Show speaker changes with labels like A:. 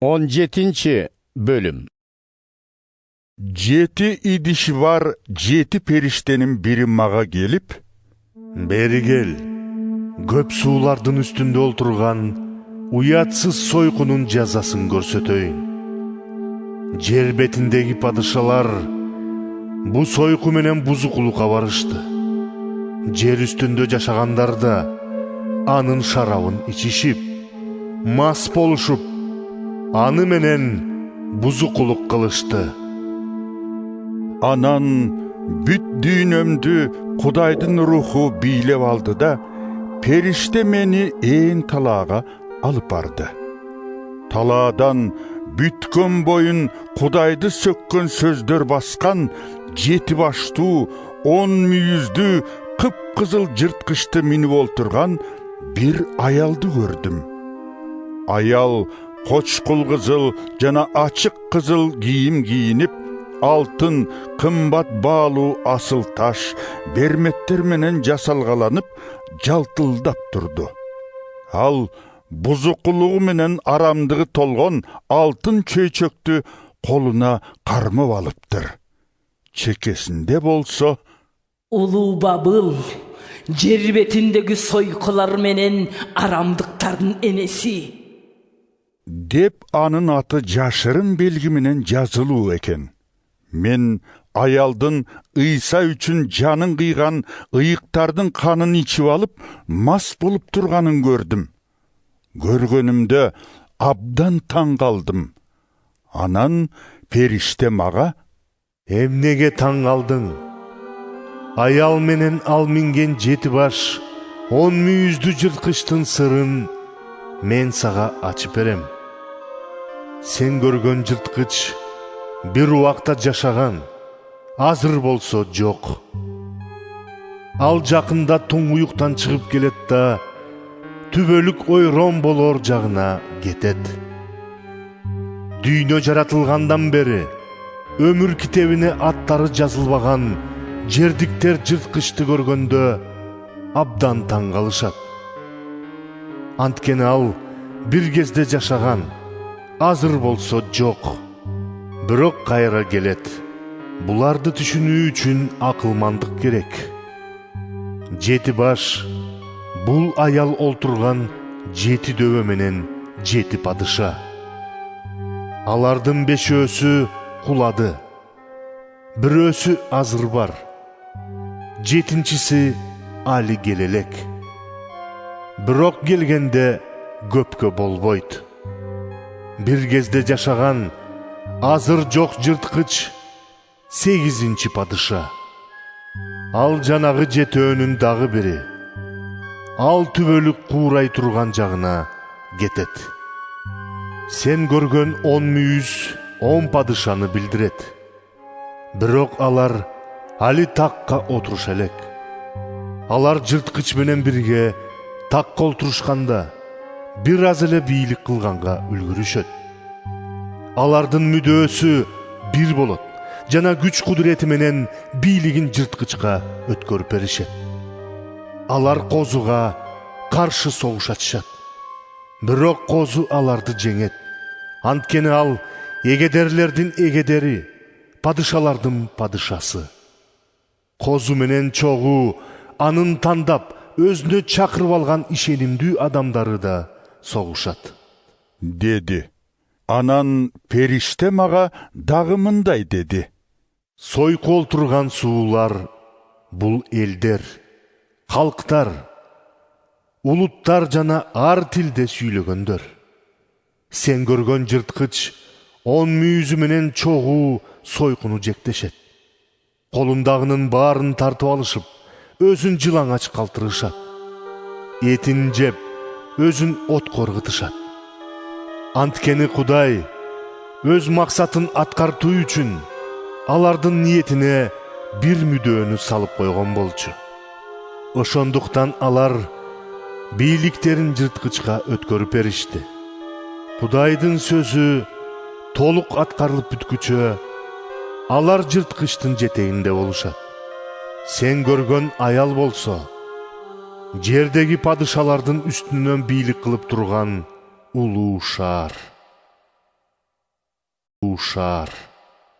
A: 17. bölüm.
B: 7 idişi var 7 periştenin biri mağa gelip,
C: "Beri gel, köp suulardın üstünde olturgan uyatsız soykunun cazasın görsötöyün. Jer betindegi padışalar bu soyku menen buzukuluka barıştı. Jer üstünde jaşagandar da anın şarabın içişip, mas boluşup, anı menen buzukuluk kılıştı.
B: Anan büt düğünömdü Kudaydın ruhu biylep aldı da, perişte meni eğin talağa alıp bardı. Talaadan bütkön boyun Kudaydı sökkön sözdör baskan, 7 baştуу 10 müyüzdü kıpkızıl jırtkışты minip olturgan bir ayaldı gördüm. Ayal koçkul kızıl jana açık kızıl giyim giyinip, altın, kımbat bağlı asıl taş, bermettер menen jasalgalanıp, jaltıldap turdu. Al buzukuluğu menen aramdığı tolgon altın çöйчөктü koluna karmıp alıptır. Çekesinde bolsa,
D: Ulu Babıl, jer betindegi soykular menen aramdıktardın enesi.
B: dep anın atı jaşırın belgi menen жазылуу eken. Men ayaldın ıysa üçün canın kıygan ıyıktardın kanın içip alıp mas bolup turganın gördüm. Görgönümde abdan taң kaldım. Anan perişte mağa,
C: "Emnege taң kaldың? Ayal menen al minген 7 baş 10 müyüzdü jırtkычтын sırın men saga açıp berem. Sen görgön jırtkыч bir uakta jaşagan, azыр bolso jok. Al jakында туңуюктан чыгып келет да, түбөлүк ойрон болор жагына кетет. Дүйнө жаратылгандан бери өмүр китебине аттары жазылбаган жердиктер жырткычты көргөндө абдан таң калышат. Анткени ал бир кезде жашаган, азыр болсо жок. Бирок кайра келет. Буларды түшүнүү үчүн акылмандык керек. 7 баш бул аял олтурган 7 дөбө менен 7 падыша. Алардын 5-өсү кулады. Бирөөсү азыр бар. 7-чиси али келелек. Бирок келгенде көпкө болбойт. Бир кезде жашаган, азыр жок жырткыч 8-чи падыша. Ал жанагы 7-өнүн дагы бири. Ал түбөлүк куурай турган жагына кетет. Сен көргөн 10 мүйүз 10 падышаны билдирет. Бирок алар али такка отуруш элек. Алар жырткыч менен бирге такка отурушканда бир аз эле бийлик кылганга үлгүрүшөт. Алардын мүдөөсү бир болот жана күч кудурети менен бийлигин жырткычка өткөрүп беришет. Алар козуга каршы согушатышат. Бирок козу аларды жеңет. Анткени ал эгедерлердин эгедери, падышалардын падышасы. Козу менен чогуу анын тандап өзүнө чакырып алган ишенимдүү адамдары да согушат,
B: dedi. Anan perişte mağa dagы мындай dedi.
C: Сойку олтурган суулар бул элдер, калктар, улуттар жана ар тилде сүйлөгөндөр. Сен көргөн жырткыч 10 мүйүзү менен чогуу сойкуну жектешет. Колундагынын баарын тартып алышып, өзүн жылаңач калтырышат. Этин жеп, өзүн отко ыргытышат. Анткени Кудай өз максатын аткартуу үчүн алардын ниетине бир мүдөөнү салып койгон болчу. Ошондуктан алар бийликтерин жырткычка өткөрүп беришти. Кудайдын сөзү толук аткарылып бүткүчө алар жырткычтын жетегинде болушат. Сен көргөн аял болсо жердеги падышалардын үстүнөн бийлик кылып турган улуу шаар. ушар.